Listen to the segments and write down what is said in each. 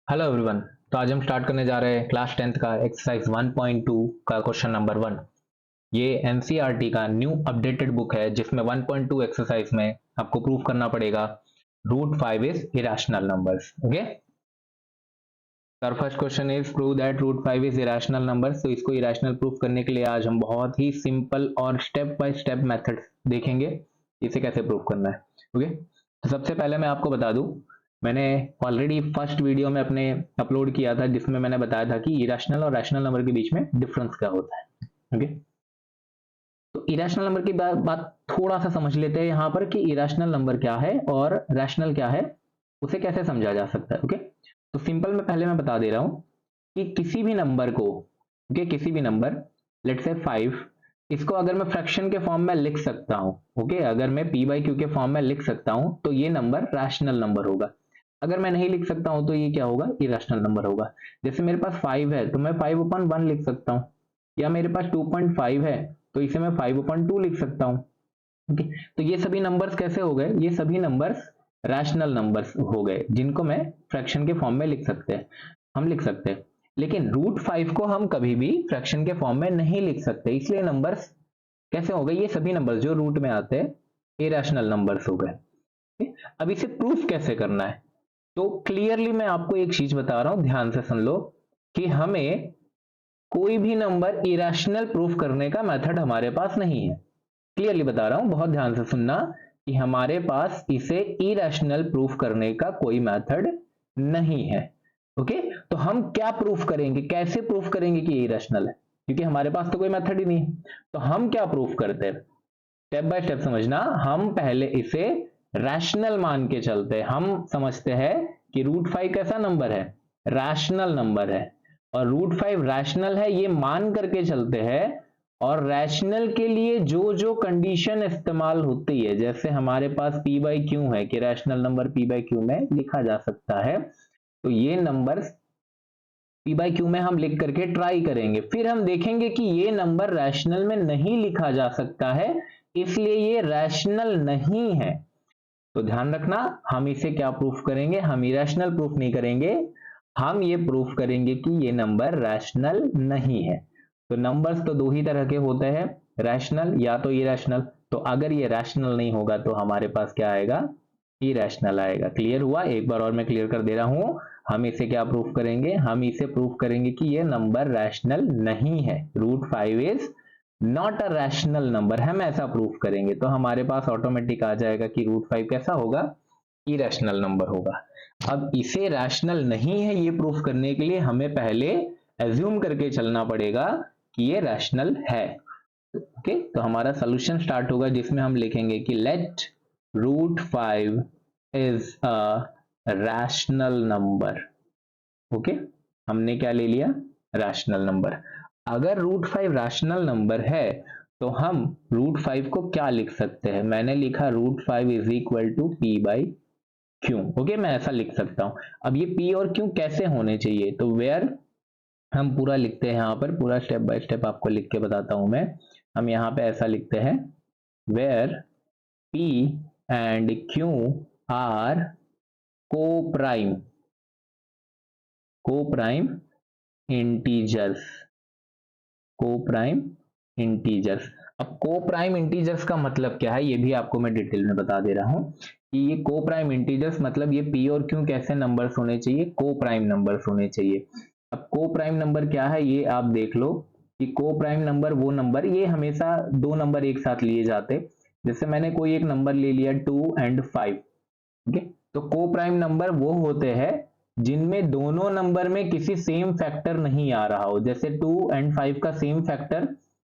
Hello everyone. तो आज हम स्टार्ट करने जा रहे हैं क्लास 10th का एक्सरसाइज 1.2 का क्वेश्चन नंबर 1। ये एनसीईआरटी का न्यू अपडेटेड बुक है जिसमें 1.2 एक्सरसाइज में आपको प्रूव करना पड़ेगा root 5 is irrational numbers. Okay, our first question is prove that root 5 is irrational numbers. तो इसको इरेशनल प्रूफ करने के लिए आज हम बहुत ही सिंपल और स्टेप बाय स्टेप मेथड देखेंगे इसे कैसे प्रूव करना है। ओके, तो सबसे पहले मैं आपको बता दूं, मैंने ऑलरेडी फर्स्ट वीडियो में अपने अपलोड किया था जिसमें मैंने बताया था कि इरेशनल और रैशनल नंबर के बीच में डिफरेंस क्या होता है। ओके, तो इरेशनल नंबर की बात थोड़ा सा समझ लेते हैं यहाँ पर कि इरेशनल नंबर क्या है और रैशनल क्या है, उसे कैसे समझा जा सकता है। ओके, तो सिंपल में पहले मैं बता दे रहा हूं कि किसी भी नंबर को, ओके, किसी भी नंबर लेट्स से 5, इसको अगर मैं फ्रैक्शन के फॉर्म में लिख सकता हूं, ओके, अगर मैं p बाई क्यू के फॉर्म में लिख सकता हूं तो ये नंबर रैशनल नंबर होगा। अगर मैं नहीं लिख सकता हूं तो ये क्या होगा, इरेशनल नंबर होगा। जैसे मेरे पास 5 है तो मैं 5/1 लिख सकता हूं, या मेरे पास 2.5 है तो इसे मैं 5/2 लिख सकता हूं। ओके, तो ये सभी नंबर्स कैसे हो गए, ये सभी नंबर्स रैशनल नंबर्स हो गए जिनको मैं फ्रैक्शन के फॉर्म में लिख सकते हैं, हम लिख सकते हैं। लेकिन रूट 5 को हम कभी भी फ्रैक्शन के फॉर्म में नहीं लिख सकते, इसलिए नंबर्स कैसे हो गए, ये सभी नंबर्स जो रूट में आते हैं इरेशनल नंबर्स हो गए। अब इसे प्रूफ कैसे करना है, तो क्लियरली मैं आपको एक चीज बता रहा हूं, ध्यान से सुन लो कि हमें कोई भी नंबर इरेशनल प्रूफ करने का मेथड हमारे पास नहीं है। क्लियरली बता रहा हूं, बहुत ध्यान से सुनना कि हमारे पास इसे इरेशनल प्रूफ करने का कोई मेथड नहीं है। ओके, तो हम क्या प्रूफ करेंगे, कैसे प्रूफ करेंगे कि ये इरेशनल है, क्योंकि हमारे पास तो कोई मेथड ही नहीं है। तो हम क्या प्रूफ करते हैं, स्टेप बाय स्टेप समझना। हम पहले इसे रैशनल मान के चलते हैं। हम समझते हैं कि रूट 5 कैसा नंबर है, रैशनल नंबर है, और रूट 5 रैशनल है ये मान करके चलते हैं। और रैशनल के लिए जो जो कंडीशन इस्तेमाल होती है, जैसे हमारे पास p बाई क्यू है कि rational number p by Q में लिखा जा सकता है, तो ये नंबर p बाई क्यू में हम लिख करके ट्राई करेंगे, फिर हम देखेंगे कि ये नंबर रैशनल में नहीं लिखा जा सकता है, इसलिए ये रैशनल नहीं है। तो ध्यान रखना, हम इसे क्या प्रूफ करेंगे, हम इरेशनल प्रूफ नहीं करेंगे, हम ये प्रूफ करेंगे कि ये नंबर रैशनल नहीं है। तो नंबर्स तो दो ही तरह के होते हैं, रैशनल या तो इरेशनल। तो अगर ये रैशनल नहीं होगा तो हमारे पास क्या आएगा, इरेशनल आएगा। क्लियर हुआ, एक बार और मैं क्लियर कर दे रहा हूं। हम इसे क्या प्रूफ करेंगे, हम इसे प्रूफ करेंगे कि ये नंबर रैशनल नहीं है, root 5 is not a rational number, हम ऐसा प्रूफ करेंगे। तो हमारे पास ऑटोमेटिक आ जाएगा कि रूट 5 कैसा होगा, इरेशनल नंबर होगा। अब इसे रैशनल नहीं है ये प्रूफ करने के लिए हमें पहले एज्यूम करके चलना पड़ेगा कि ये रैशनल है। ओके, तो हमारा सॉल्यूशन स्टार्ट होगा जिसमें हम लिखेंगे कि let root 5 is a rational number. Okay, हमने क्या ले लिया, रैशनल नंबर। अगर रूट 5 रैशनल नंबर है तो हम रूट 5 को क्या लिख सकते हैं, मैंने लिखा root 5 is equal to P by Q. Okay, मैं ऐसा लिख सकता हूं। अब ये पी और क्यू कैसे होने चाहिए, तो वेयर हम पूरा लिखते हैं, यहाँ पर पूरा स्टेप बाय स्टेप आपको लिख के बताता हूं मैं। हम यहाँ पे ऐसा लिखते हैं, where P and Q are coprime integers, coprime integers. अब को प्राइम इंटीजर्स का मतलब क्या है ये भी आपको मैं डिटेल में बता दे रहा हूं कि ये को प्राइम इंटीजर्स मतलब ये पी और क्यू कैसे नंबर्स होने चाहिए, को प्राइम नंबर्स होने चाहिए। अब को प्राइम नंबर क्या है ये आप देख लो कि को प्राइम नंबर वो नंबर, ये हमेशा दो नंबर एक साथ लिए जाते। जैसे मैंने कोई एक नंबर ले लिया 2 और 5, ओके, तो को प्राइम नंबर वो होते हैं जिनमें दोनों नंबर में किसी सेम फैक्टर नहीं आ रहा हो। जैसे 2 और 5 का सेम फैक्टर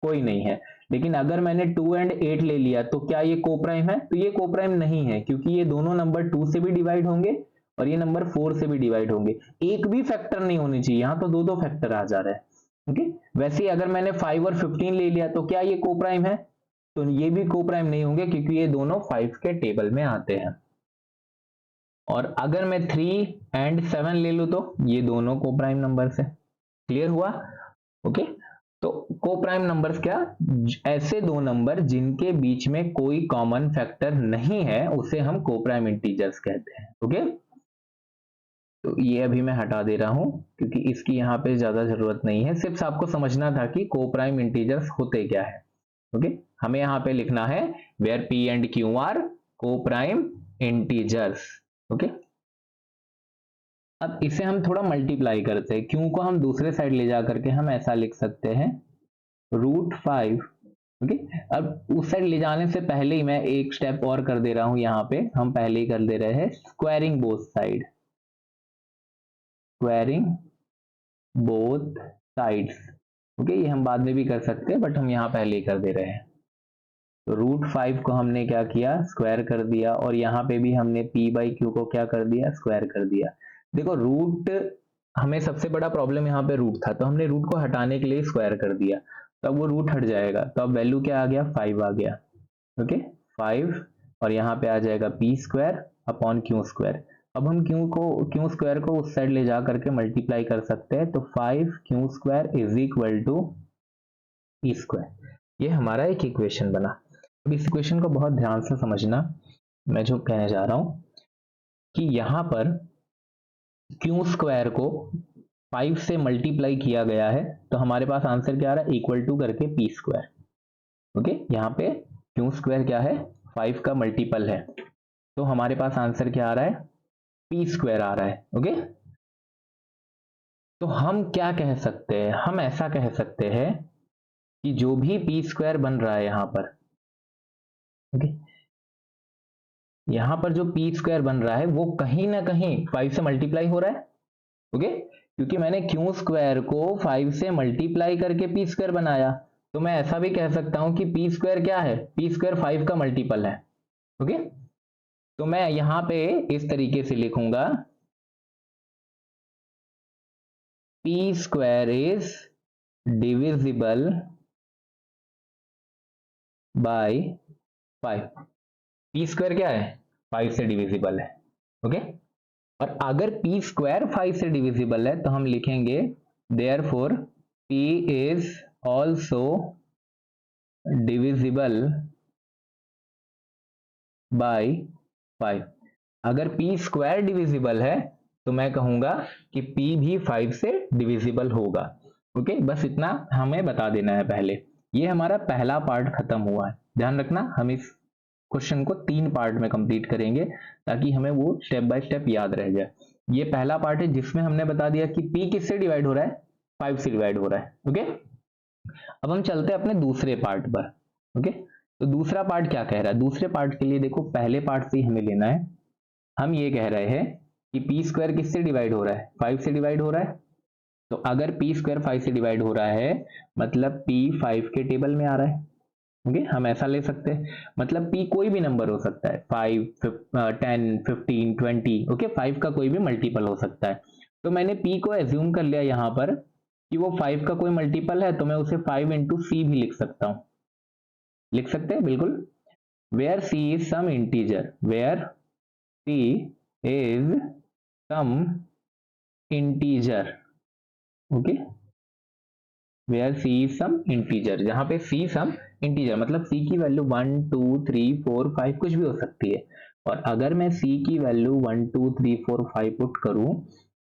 कोई नहीं है, लेकिन अगर मैंने 2 और 8 ले लिया तो क्या ये को प्राइम है, तो ये को प्राइम नहीं है, क्योंकि ये दोनों नंबर 2 से भी डिवाइड होंगे और ये नंबर 4 से भी डिवाइड होंगे। एक भी फैक्टर नहीं होनी चाहिए, यहां तो दो दो फैक्टर आ जा रहे हैं। ओके, वैसे ही अगर मैंने 5 और 15 ले लिया तो क्या ये को प्राइम है, तो ये भी को प्राइम नहीं होंगे क्योंकि ये दोनों 5 के टेबल में आते हैं। और अगर मैं 3 और 7 ले लूं तो ये दोनों को प्राइम नंबर से। क्लियर हुआ, ओके। तो को प्राइम नंबर्स क्या, ऐसे दो नंबर जिनके बीच में कोई कॉमन फैक्टर नहीं है उसे हम को प्राइम इंटीजर्स कहते हैं। ओके, तो ये अभी मैं हटा दे रहा हूं क्योंकि इसकी यहाँ पे ज्यादा जरूरत नहीं है, सिर्फ आपको समझना था कि को प्राइम इंटीजर्स होते क्या है। ओके, हमें यहाँ पे लिखना है where P and Q are coprime integers. Okay, अब इसे हम थोड़ा मल्टीप्लाई करते हैं, क्यू को हम दूसरे साइड ले जा करके हम ऐसा लिख सकते हैं √5। ओके, अब उस साइड ले जाने से पहले ही मैं एक स्टेप और कर दे रहा हूं, यहाँ पे हम पहले ही कर दे रहे हैं squaring both side, squaring both sides. Okay, ये हम बाद में भी कर सकते हैं बट हम यहाँ पहले ही कर दे रहे हैं। तो √5 को हमने क्या किया, स्क्वायर कर दिया, और यहाँ पे भी हमने p/q को क्या कर दिया, स्क्वायर कर दिया। देखो रूट, हमें सबसे बड़ा प्रॉब्लम यहाँ पे रूट था, तो हमने रूट को हटाने के लिए स्क्वायर कर दिया, तो अब वो रूट हट जाएगा, तो अब वैल्यू क्या आ गया, 5 आ गया। ओके, 5, और यहाँ पे आ जाएगा p² अपॉन q²। अब हम q² को उस साइड ले जा करके मल्टीप्लाई कर सकते हैं, तो 5q² is equal to p²। ये हमारा एक इक्वेशन बना। अब इस इक्वेशन को बहुत ध्यान से समझना, मैं जो कहने जा रहा हूं कि यहां पर q² को 5 से मल्टीप्लाई किया गया है, तो हमारे पास आंसर क्या आ रहा है, इक्वल टू करके p²। ओके, यहाँ पे q² क्या है, 5 का मल्टीपल है, तो हमारे पास आंसर क्या आ रहा है, p² आ रहा है। ओके, तो हम क्या कह सकते हैं, हम ऐसा कह सकते हैं कि जो भी p² बन रहा है यहां पर, ओके, यहां पर जो p² बन रहा है वो कहीं ना कहीं 5 से मल्टीप्लाई हो रहा है। ओके, क्योंकि मैंने q² को 5 से मल्टीप्लाई करके p² बनाया, तो मैं ऐसा भी कह सकता हूं कि p² क्या है, p² 5 का मल्टीपल है। ओके, तो मैं यहां पे इस तरीके से लिखूंगा p² is divisible by 5। p² क्या है, 5 से डिविजिबल है। ओके, और अगर p² 5 से डिविजिबल है तो हम लिखेंगे therefore p is also divisible by 5। अगर p² डिविजिबल है तो मैं कहूंगा कि p भी 5 से डिविजिबल होगा। ओके, बस इतना हमें बता देना है पहले। ये हमारा पहला पार्ट खत्म हुआ है। ध्यान रखना, हम इस क्वेश्चन को 3 पार्ट में कंप्लीट करेंगे ताकि हमें वो स्टेप बाय स्टेप याद रह जाए। ये पहला पार्ट है जिसमें हमने बता दिया कि p किससे डिवाइड हो रहा है, 5 से डिवाइड हो रहा है। ओके, अब हम चलते हैं अपने दूसरे पार्ट पर। ओके, तो दूसरा पार्ट क्या कह रहा है, दूसरे पार्ट के लिए देखो पहले पार्ट से ही हमें लेना है। हम ये कह रहे हैं कि p² किससे डिवाइड हो रहा है, 5 से डिवाइड हो रहा है, तो अगर p² 5 से डिवाइड हो रहा है मतलब p 5 के टेबल में आ रहा है। ओके, हम ऐसा ले सकते हैं, मतलब p कोई भी नंबर हो सकता है, 5, 10, 15, 20। ओके, 5 का कोई भी मल्टीपल हो सकता है, तो मैंने p को एज्यूम कर लिया यहाँ पर कि वो 5 का कोई मल्टीपल है, तो मैं उसे 5 इंटू c भी लिख सकता हूँ, लिख सकते हैं बिल्कुल। Where c is some integer, where c is some integer. Okay, where c is some integer, जहां पे c सम इंटीजर मतलब c की वैल्यू 1, 2, 3, 4, 5 कुछ भी हो सकती है, और अगर मैं c की वैल्यू 1, 2, 3, 4, 5 पुट करूं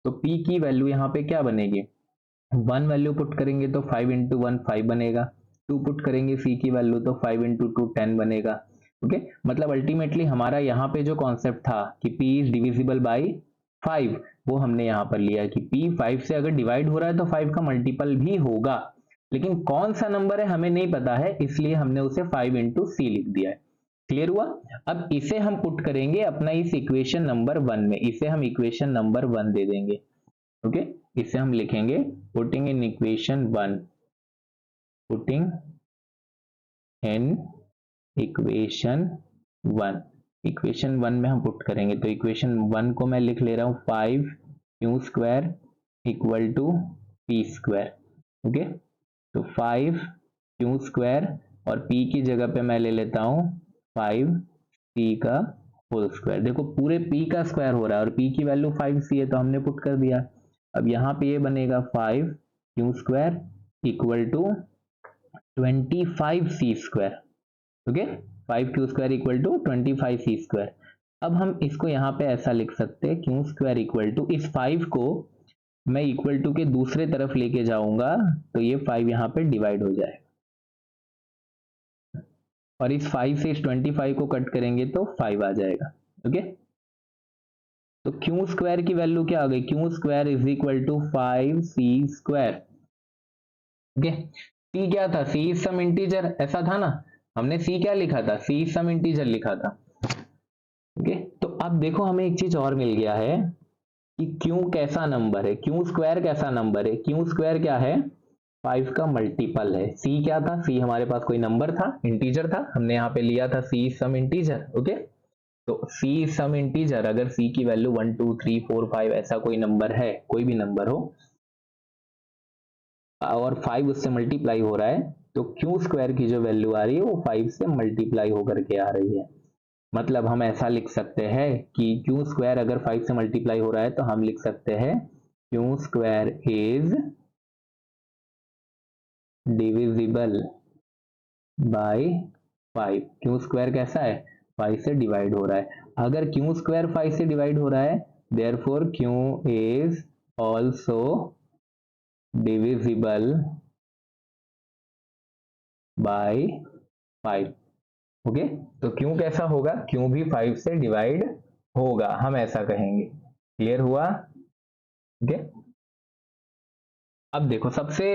तो p की वैल्यू यहाँ पे क्या बनेगी, 1 वैल्यू पुट करेंगे तो 5 इंटू 1 5 बनेगा, 2 पुट करेंगे c की वैल्यू तो 5 इंटू 2 10 बनेगा। ओके, मतलब अल्टीमेटली हमारा यहाँ पे जो कॉन्सेप्ट था कि p इज डिविजिबल बाई 5, वो हमने यहाँ पर लिया कि p 5 से अगर डिवाइड हो रहा है तो 5 का मल्टीपल भी होगा, लेकिन कौन सा नंबर है हमें नहीं पता है, इसलिए हमने उसे 5 इंटू सी लिख दिया है। क्लियर हुआ। अब इसे हम पुट करेंगे अपना इस इक्वेशन नंबर 1 में, इसे हम इक्वेशन नंबर 1 दे देंगे। ओके, इसे हम लिखेंगे putting in equation 1, putting in equation 1, equation 1 में हम पुट करेंगे, तो इक्वेशन 1 को मैं लिख ले रहा हूं 5q² equal to p²। Okay, तो 5q² और p की जगह पे मैं ले लेता हूं 5c का होल स्क्वायर। देखो पूरे p का स्क्वायर हो रहा है और p की वैल्यू 5c है, तो हमने पुट कर दिया। अब यहाँ पे ये बनेगा 5q² equal to 25c²। Okay, 5q² equal to 25c²। अब हम इसको यहाँ पे ऐसा लिख सकते हैं, क्यू स्क्वायर इक्वल टू, इस 5 को मैं इक्वल टू के दूसरे तरफ लेके जाऊंगा तो ये 5 यहाँ पे डिवाइड हो जाएगा, और इस 5 से इस 25 को कट करेंगे तो 5 आ जाएगा। ओके, तो क्यू स्क्वायर की वैल्यू क्या आ गई, Q square is equal to 5 C square. Okay, C क्या था, सी इज सम इंटीजर, ऐसा था ना, हमने सी क्या लिखा था, सी इज सम इंटीजर लिखा था। ओके, तो अब देखो हमें एक चीज और मिल गया है कि क्यू कैसा नंबर है, क्यू स्क्वायर कैसा नंबर है, क्यू स्क्वायर क्या है, 5 का मल्टीपल है। सी क्या था, सी हमारे पास कोई नंबर था, इंटीजर था, हमने यहाँ पे लिया था सी सम इंटीजर। ओके, तो सी सम इंटीजर, अगर सी की वैल्यू 1 2 3 4 5 ऐसा कोई नंबर है, कोई भी नंबर हो, और 5 उससे मल्टीप्लाई हो रहा है, तो क्यू स्क्वायर की जो वैल्यू आ रही है वो 5 से मल्टीप्लाई होकर के आ रही है। मतलब हम ऐसा लिख सकते हैं कि क्यू स्क्वायर अगर 5 से मल्टीप्लाई हो रहा है तो हम लिख सकते हैं Q square is divisible by 5। Q square कैसा है, 5 से डिवाइड हो रहा है। अगर क्यू स्क्वायर 5 से डिवाइड हो रहा है, therefore Q is also divisible by 5। Okay, तो क्यों कैसा होगा, क्यों भी 5 से डिवाइड होगा, हम ऐसा कहेंगे। क्लियर हुआ? ओके, अब देखो सबसे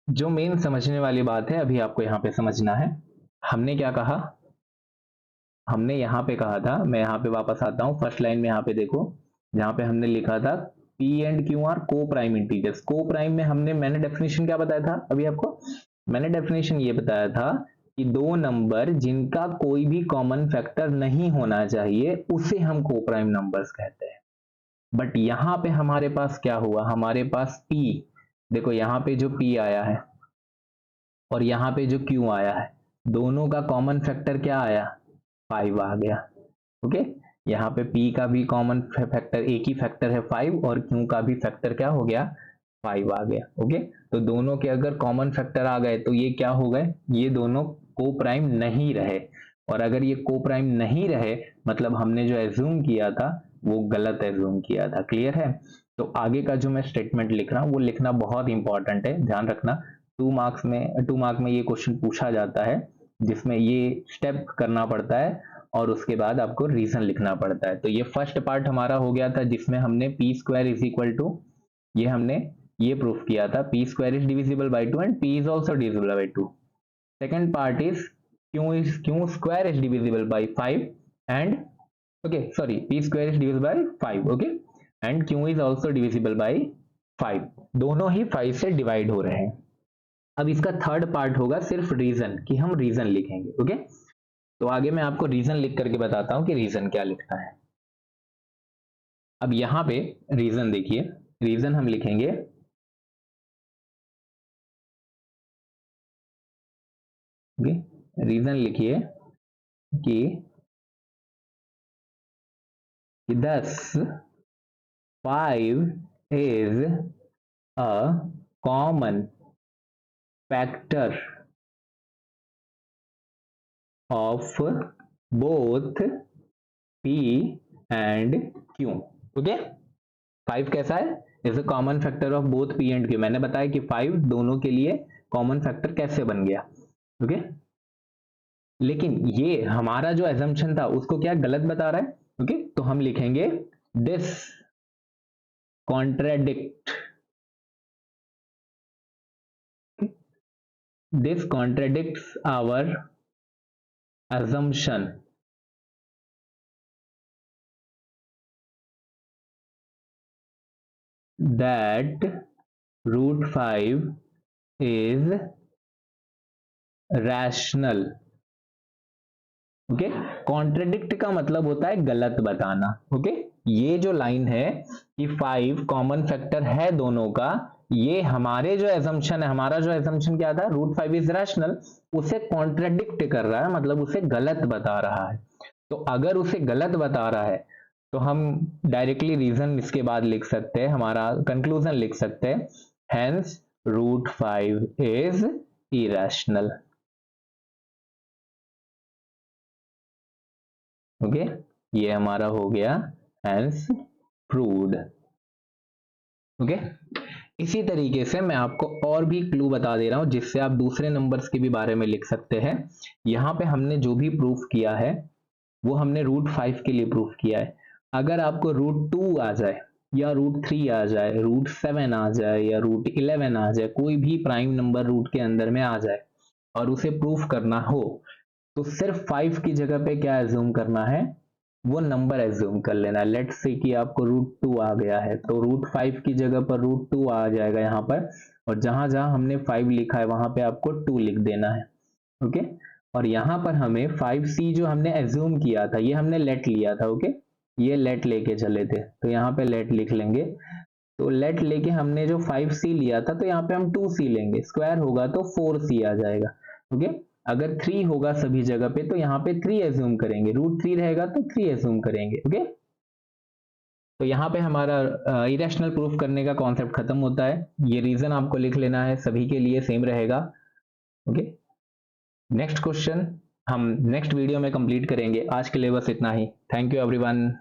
जो मेन समझने वाली बात है अभी आपको यहाँ पे समझना है। हमने क्या कहा, हमने यहाँ पे कहा था, मैं यहाँ पे वापस आता हूँ, फर्स्ट लाइन में यहाँ पे देखो, जहाँ पे हमने लिखा था P and Q are coprime integers. को प्राइम में मैंने डेफिनेशन क्या बताया था अभी आपको, मैंने डेफिनेशन ये बताया था कि दो नंबर जिनका कोई भी कॉमन फैक्टर नहीं होना चाहिए उसे हम को प्राइम नंबर्स कहते हैं। बट यहाँ पे हमारे पास क्या हुआ, हमारे पास P, देखो यहाँ पे जो P आया है और यहाँ पे जो Q आया है, दोनों का कॉमन फैक्टर क्या आया, 5 आ गया। ओके, यहाँ पे P का भी कॉमन फैक्टर, एक ही फैक्टर है 5, और Q का भी फैक्टर क्या हो गया, 5 आ गया। ओके, तो दोनों के अगर कॉमन फैक्टर आ गए तो ये क्या हो गए, ये दोनों को प्राइम नहीं रहे, और अगर ये को प्राइम नहीं रहे मतलब हमने जो एज्यूम किया था वो गलत एज्यूम किया था। क्लियर है? तो आगे का जो मैं स्टेटमेंट लिख रहा हूँ वो लिखना बहुत इंपॉर्टेंट है, ध्यान रखना। 2 मार्क्स में ये क्वेश्चन पूछा जाता है जिसमें ये स्टेप करना पड़ता है और उसके बाद आपको रीजन लिखना पड़ता है। तो ये फर्स्ट पार्ट हमारा हो गया था जिसमें हमने P square is equal to, ये हमने ये प्रूफ किया था, P square is divisible by 2 and P is also divisible by 2। Second part is Q square is divisible by 5 and, okay sorry, P square is divisible by 5, okay, and Q is also divisible by 5, दोनों ही 5 से divide हो रहे हैं। अब इसका third part होगा सिर्फ reason, कि हम रीजन लिखेंगे। ओके, तो आगे मैं आपको रीजन लिख करके बताता हूं कि रीजन क्या लिखना है। अब यहां पे रीजन देखिए, रीजन हम लिखेंगे रीजन लिखिए कि 10 5 is a common factor of both P and Q। Okay, 5 कैसा है, is a common factor of both P and Q। मैंने बताया कि 5 दोनों के लिए कॉमन फैक्टर कैसे बन गया। ओके, लेकिन ये हमारा जो एजम्पशन था उसको क्या गलत बता रहा है। ओके, तो हम लिखेंगे this contradict, this contradicts our assumption that root 5 is rational। Okay, contradict का मतलब होता है गलत बताना। ओके, ये जो लाइन है कि 5 कॉमन फैक्टर है दोनों का, ये हमारे जो एजम्पशन है, हमारा जो एजम्पशन क्या था, रूट 5 इज रैशनल, उसे कॉन्ट्रेडिक्ट कर रहा है, मतलब उसे गलत बता रहा है। तो अगर उसे गलत बता रहा है तो हम डायरेक्टली रीजन इसके बाद लिख सकते हैं, हमारा कंक्लूजन लिख सकते हैं, hence root 5 is irrational. Okay, ये हमारा हो गया हैंस प्रूव्ड। ओके, इसी तरीके से मैं आपको और भी क्लू बता दे रहा हूं जिससे आप दूसरे नंबर्स के भी बारे में लिख सकते हैं। यहाँ पे हमने जो भी प्रूफ किया है वो हमने √5 के लिए प्रूफ किया है। अगर आपको √2 आ जाए या √3 आ जाए, √7 आ जाए या √11 आ जाए, कोई भी प्राइम नंबर रूट के अंदर में आ जाए और उसे प्रूफ करना हो तो सिर्फ 5 की जगह पे क्या एज्यूम करना है, वो नंबर एज्यूम कर लेना है। लेट्स से कि आपको √2 आ गया है तो √5 की जगह पर √2 आ जाएगा यहाँ पर, और जहां जहां हमने 5 लिखा है वहां पे आपको 2 लिख देना है। ओके, और यहाँ पर हमें 5c जो हमने एज्यूम किया था, ये हमने लेट लिया था। ओके, ये लेट लेके चले थे तो यहाँ पे लेट लिख लेंगे। तो लेट लेके हमने जो 5c लिया था तो यहाँ पे हम 2c लेंगे, स्क्वायर होगा तो 4c आ जाएगा। ओके, अगर 3 होगा सभी जगह पे तो यहाँ पे 3 एज्यूम करेंगे, √3 रहेगा तो 3 एज्यूम करेंगे। ओके, तो यहाँ पे हमारा इरेशनल प्रूफ करने का कॉन्सेप्ट खत्म होता है। ये रीजन आपको लिख लेना है, सभी के लिए सेम रहेगा। ओके, नेक्स्ट क्वेश्चन हम नेक्स्ट वीडियो में कंप्लीट करेंगे। आज के लिए बस इतना ही। Thank you everyone.